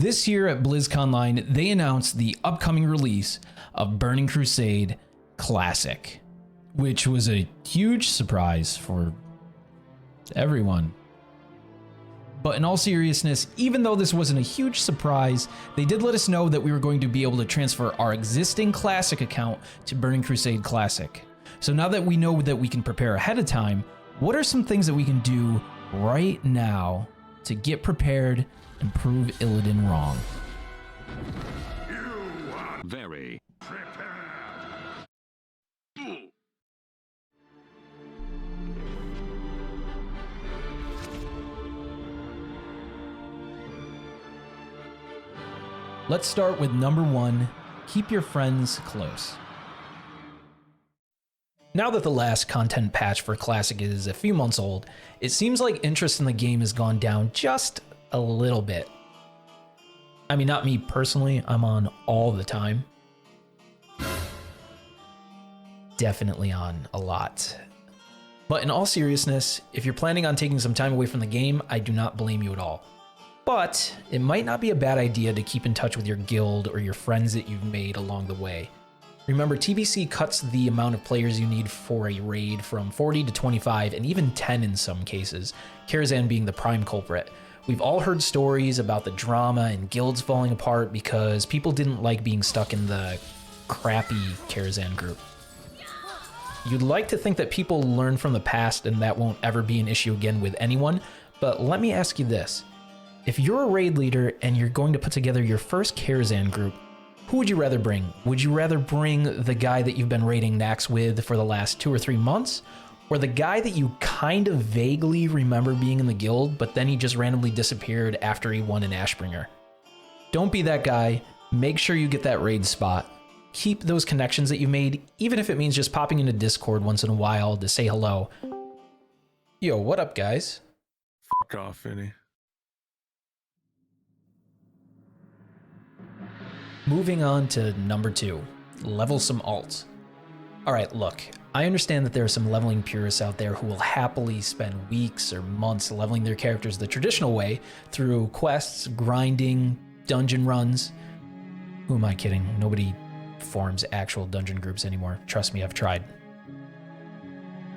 This year at BlizzConline, they announced the upcoming release of Burning Crusade Classic, which was a huge surprise for everyone. But in all seriousness, even though this wasn't a huge surprise, they did let us know that we were going to be able to transfer our existing Classic account to Burning Crusade Classic. So now that we know that we can prepare ahead of time, what are some things that we can do right now to get prepared and prove Illidan wrong? Very. Let's start with number 1, keep your friends close. Now that the last content patch for Classic is a few months old, it seems like interest in the game has gone down just a little bit. I mean, not me personally, I'm on all the time. Definitely on a lot. But in all seriousness, if you're planning on taking some time away from the game, I do not blame you at all. But it might not be a bad idea to keep in touch with your guild or your friends that you've made along the way. Remember, TBC cuts the amount of players you need for a raid from 40 to 25 and even 10 in some cases, Karazhan being the prime culprit. We've all heard stories about the drama and guilds falling apart because people didn't like being stuck in the crappy Karazhan group. You'd like to think that people learn from the past and that won't ever be an issue again with anyone, but let me ask you this. If you're a raid leader and you're going to put together your first Karazhan group, who would you rather bring? Would you rather bring the guy that you've been raiding Nax with for the last 2 or 3 months? Or the guy that you kind of vaguely remember being in the guild, but then he just randomly disappeared after he won an Ashbringer? Don't be that guy. Make sure you get that raid spot. Keep those connections that you made, even if it means just popping into Discord once in a while to say hello. Yo, what up, guys? Fuck off, Finny. Moving on to number 2, level some alts. All right, look, I understand that there are some leveling purists out there who will happily spend weeks or months leveling their characters the traditional way through quests, grinding, dungeon runs. Who am I kidding? Nobody forms actual dungeon groups anymore. Trust me, I've tried.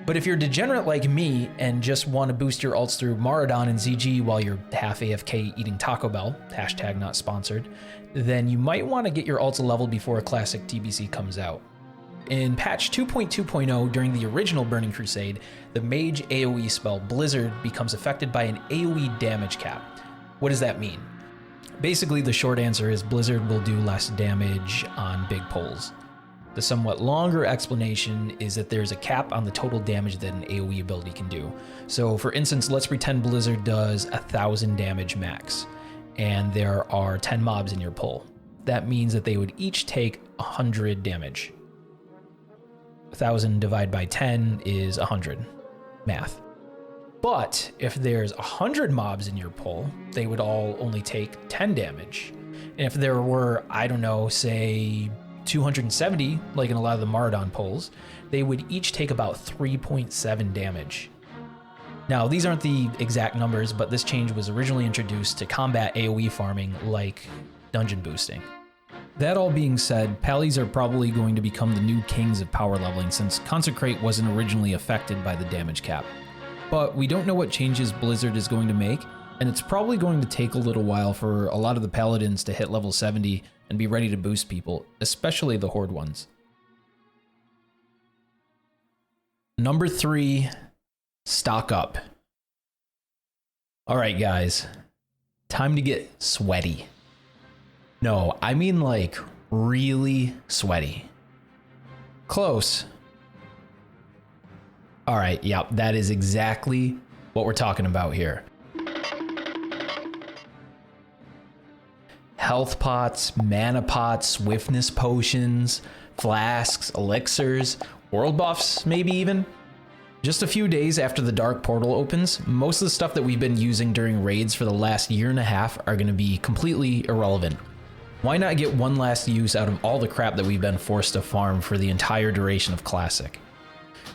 But if you're degenerate like me and just want to boost your alts through Maraudon and ZG while you're half AFK eating Taco Bell, hashtag not sponsored, then you might want to get your alts leveled before a Classic TBC comes out. In patch 2.2.0 during the original Burning Crusade, the mage AoE spell Blizzard becomes affected by an AoE damage cap. What does that mean? Basically, the short answer is Blizzard will do less damage on big pulls. The somewhat longer explanation is that there's a cap on the total damage that an AoE ability can do. So for instance, let's pretend Blizzard does 1,000 damage max, and there are 10 mobs in your pull. That means that they would each take 100 damage. 1,000 divided by 10 is 100. Math. But if there's 100 mobs in your pull, they would all only take 10 damage. And if there were, I don't know, say 270, like in a lot of the Maraudon pulls, they would each take about 3.7 damage. Now, these aren't the exact numbers, but this change was originally introduced to combat AoE farming like dungeon boosting. That all being said, Pallies are probably going to become the new kings of power leveling since Consecrate wasn't originally affected by the damage cap. But we don't know what changes Blizzard is going to make, and it's probably going to take a little while for a lot of the Paladins to hit level 70 and be ready to boost people, especially the Horde ones. Number 3, stock up. All right, guys, time to get sweaty. No, I mean like really sweaty. Close. All right, yep, that is exactly what we're talking about here. Health pots, mana pots, swiftness potions, flasks, elixirs, world buffs, maybe even. Just a few days after the Dark Portal opens, most of the stuff that we've been using during raids for the last year and a half are going to be completely irrelevant. Why not get one last use out of all the crap that we've been forced to farm for the entire duration of Classic?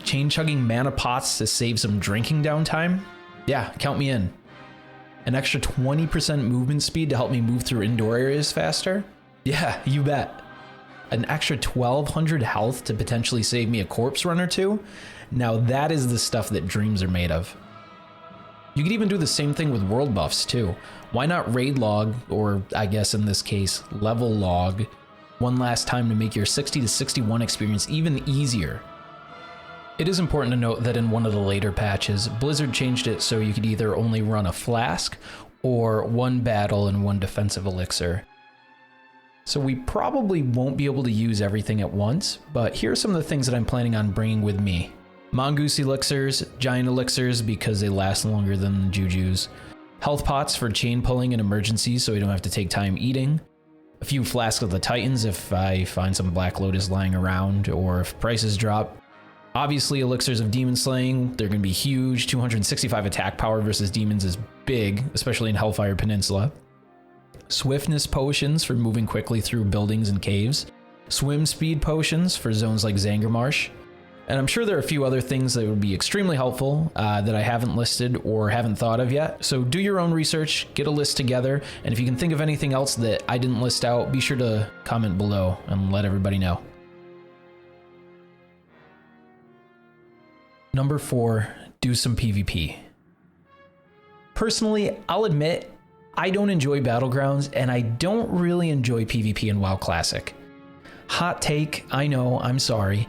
Chain chugging mana pots to save some drinking downtime? Yeah, count me in. An extra 20% movement speed to help me move through indoor areas faster? Yeah, you bet. An extra 1200 health to potentially save me a corpse run or two? Now that is the stuff that dreams are made of. You could even do the same thing with world buffs too. Why not raid log, or I guess in this case, level log, one last time to make your 60 to 61 experience even easier? It is important to note that in one of the later patches, Blizzard changed it so you could either only run a flask or one battle and one defensive elixir. So we probably won't be able to use everything at once, but here are some of the things that I'm planning on bringing with me. Mongoose elixirs, giant elixirs because they last longer than jujus, health pots for chain pulling in emergencies so we don't have to take time eating, a few flasks of the Titans if I find some Black Lotus lying around or if prices drop. Obviously, elixirs of demon slaying, they're going to be huge. 265 attack power versus demons is big, especially in Hellfire Peninsula. Swiftness potions for moving quickly through buildings and caves. Swim speed potions for zones like Zangarmarsh. And I'm sure there are a few other things that would be extremely helpful that I haven't listed or haven't thought of yet. So do your own research, get a list together, and if you can think of anything else that I didn't list out, be sure to comment below and let everybody know. Number 4, do some PvP. Personally, I'll admit, I don't enjoy Battlegrounds and I don't really enjoy PvP in WoW Classic. Hot take, I know, I'm sorry,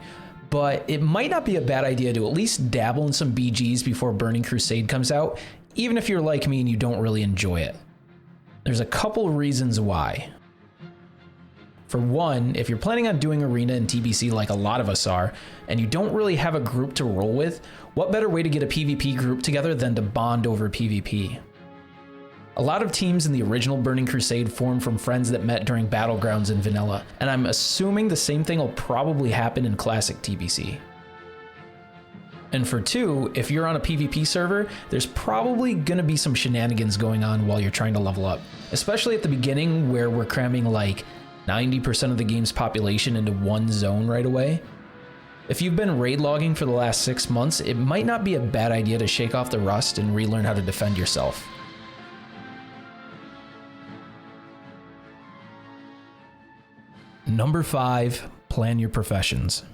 but it might not be a bad idea to at least dabble in some BGs before Burning Crusade comes out, even if you're like me and you don't really enjoy it. There's a couple reasons why. For one, if you're planning on doing Arena and TBC like a lot of us are, and you don't really have a group to roll with, what better way to get a PvP group together than to bond over PvP? A lot of teams in the original Burning Crusade formed from friends that met during Battlegrounds in Vanilla, and I'm assuming the same thing will probably happen in Classic TBC. And for 2, if you're on a PvP server, there's probably gonna be some shenanigans going on while you're trying to level up, especially at the beginning where we're cramming like 90% of the game's population into one zone right away. If you've been raid logging for the last 6 months, it might not be a bad idea to shake off the rust and relearn how to defend yourself. Number 5, plan your professions.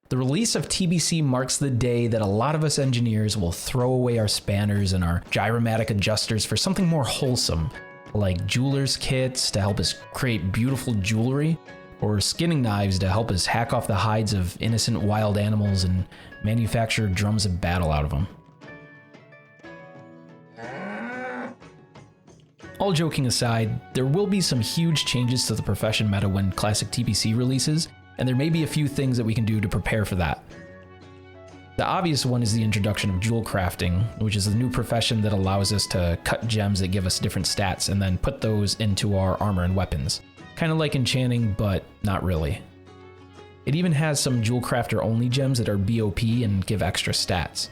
The release of TBC marks the day that a lot of us engineers will throw away our spanners and our gyromatic adjusters for something more wholesome, like jeweler's kits to help us create beautiful jewelry, or skinning knives to help us hack off the hides of innocent wild animals and manufacture drums of battle out of them. All joking aside, there will be some huge changes to the profession meta when Classic TBC releases, and there may be a few things that we can do to prepare for that. The obvious one is the introduction of jewel crafting, which is a new profession that allows us to cut gems that give us different stats and then put those into our armor and weapons. Kind of like enchanting, but not really. It even has some jewel crafter only gems that are BOP and give extra stats.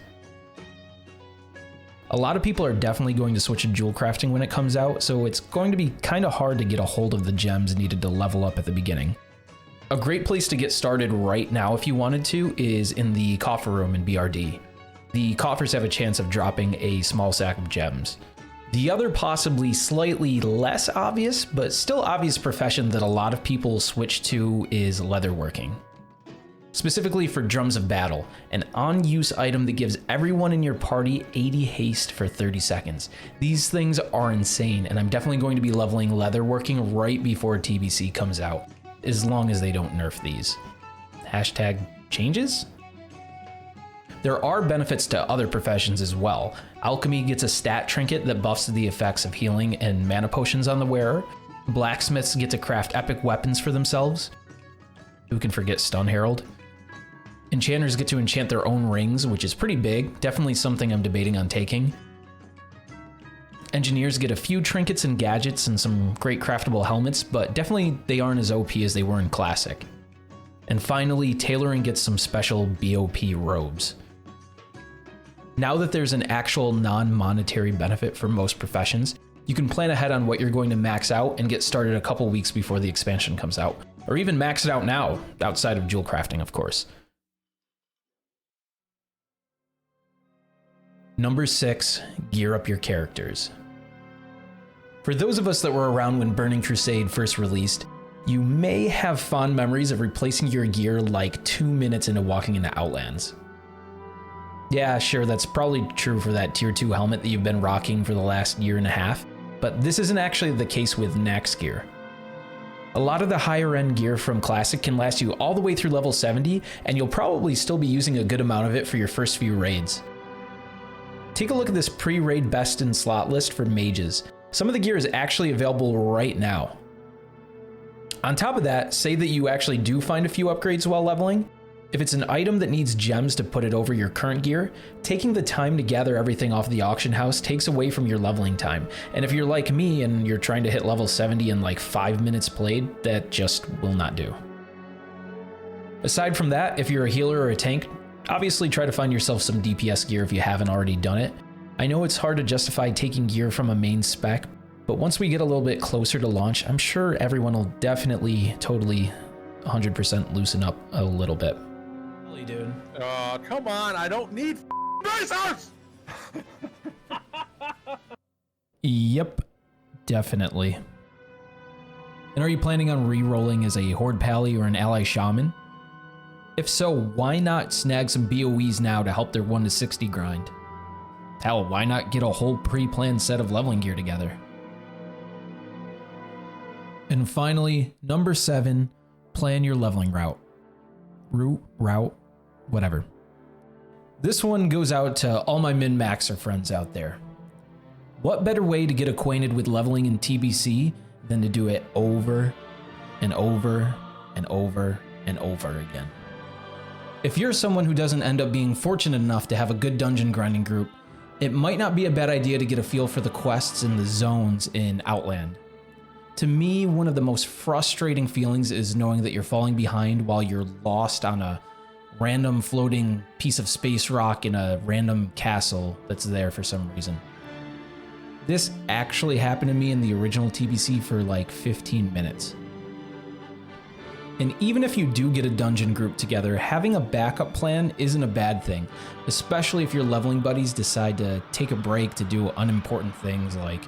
A lot of people are definitely going to switch to jewel crafting when it comes out, so it's going to be kind of hard to get a hold of the gems needed to level up at the beginning. A great place to get started right now if you wanted to is in the coffer room in BRD. The coffers have a chance of dropping a small sack of gems. The other possibly slightly less obvious, but still obvious profession that a lot of people switch to is leatherworking. Specifically for Drums of Battle, an on-use item that gives everyone in your party 80 haste for 30 seconds. These things are insane, and I'm definitely going to be leveling leatherworking right before TBC comes out, as long as they don't nerf these. Hashtag changes? There are benefits to other professions as well. Alchemy gets a stat trinket that buffs the effects of healing and mana potions on the wearer. Blacksmiths get to craft epic weapons for themselves. Who can forget Stun Herald? Enchanters get to enchant their own rings, which is pretty big, definitely something I'm debating on taking. Engineers get a few trinkets and gadgets and some great craftable helmets, but definitely they aren't as OP as they were in Classic. And finally, tailoring gets some special BOP robes. Now that there's an actual non-monetary benefit for most professions, you can plan ahead on what you're going to max out and get started a couple weeks before the expansion comes out. Or even max it out now, outside of jewel crafting, of course. Number 6, gear up your characters. For those of us that were around when Burning Crusade first released, you may have fond memories of replacing your gear like 2 minutes into walking into Outlands. Yeah, sure, that's probably true for that tier 2 helmet that you've been rocking for the last year and a half, but this isn't actually the case with Naxx gear. A lot of the higher end gear from Classic can last you all the way through level 70, and you'll probably still be using a good amount of it for your first few raids. Take a look at this pre-raid best in slot list for mages. Some of the gear is actually available right now. On top of that, say that you actually do find a few upgrades while leveling. If it's an item that needs gems to put it over your current gear, taking the time to gather everything off the auction house takes away from your leveling time. And if you're like me and you're trying to hit level 70 in like 5 minutes played, that just will not do. Aside from that, if you're a healer or a tank, obviously try to find yourself some DPS gear if you haven't already done it. I know it's hard to justify taking gear from a main spec, but once we get a little bit closer to launch, I'm sure everyone will definitely, totally, 100% loosen up a little bit. Really, dude. Come on, I don't need razors! Yep, definitely. And are you planning on re-rolling as a Horde Pally or an Ally Shaman? If so, why not snag some BOEs now to help their 1 to 60 grind? Hell, why not get a whole pre-planned set of leveling gear together? And finally, number 7, plan your leveling route. Route, whatever. This one goes out to all my min-maxer friends out there. What better way to get acquainted with leveling in TBC than to do it over and over and over and over again? If you're someone who doesn't end up being fortunate enough to have a good dungeon grinding group, it might not be a bad idea to get a feel for the quests and the zones in Outland. To me, one of the most frustrating feelings is knowing that you're falling behind while you're lost on a random floating piece of space rock in a random castle that's there for some reason. This actually happened to me in the original TBC for like 15 minutes. And even if you do get a dungeon group together, having a backup plan isn't a bad thing, especially if your leveling buddies decide to take a break to do unimportant things like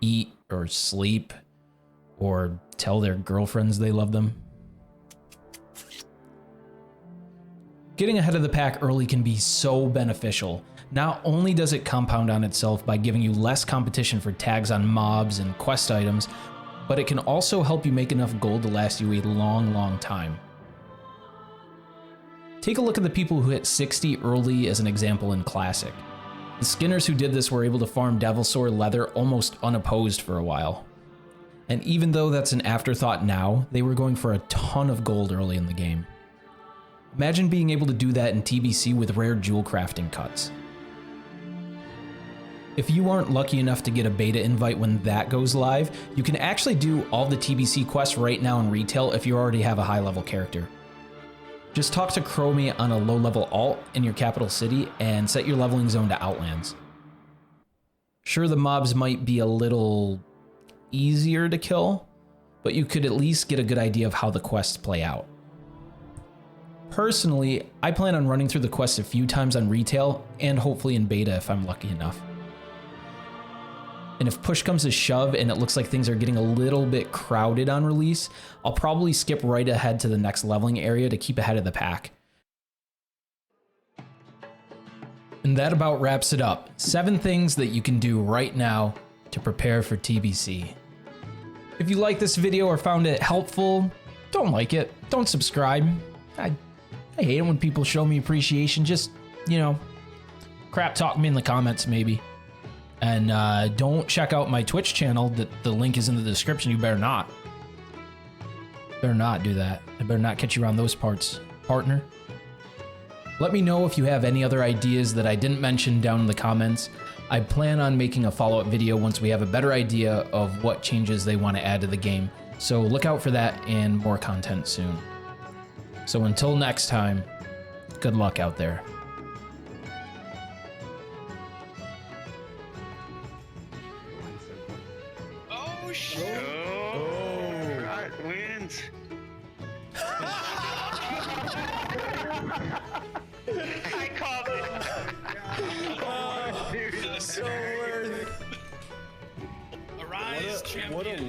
eat or sleep or tell their girlfriends they love them. Getting ahead of the pack early can be so beneficial. Not only does it compound on itself by giving you less competition for tags on mobs and quest items, but it can also help you make enough gold to last you a long, long time. Take a look at the people who hit 60 early as an example in Classic. The skinners who did this were able to farm Devilsaur leather almost unopposed for a while. And even though that's an afterthought now, they were going for a ton of gold early in the game. Imagine being able to do that in TBC with rare jewel crafting cuts. If you aren't lucky enough to get a beta invite when that goes live, you can actually do all the TBC quests right now in retail if you already have a high level character. Just talk to Chromie on a low level alt in your capital city and set your leveling zone to Outlands. Sure, the mobs might be a little easier to kill, but you could at least get a good idea of how the quests play out. Personally, I plan on running through the quests a few times on retail and hopefully in beta if I'm lucky enough. And if push comes to shove and it looks like things are getting a little bit crowded on release, I'll probably skip right ahead to the next leveling area to keep ahead of the pack. And that about wraps it up. 7 things that you can do right now to prepare for TBC. If you like this video or found it helpful, don't like it, don't subscribe. I hate it when people show me appreciation. Just, crap talk me in the comments maybe. And don't check out my Twitch channel. The link is in the description. You better not. Better not do that. I better not catch you around those parts, partner. Let me know if you have any other ideas that I didn't mention down in the comments. I plan on making a follow-up video once we have a better idea of what changes they want to add to the game. So look out for that and more content soon. So until next time, good luck out there. Oh shit! Oh, right wins. I called it. What a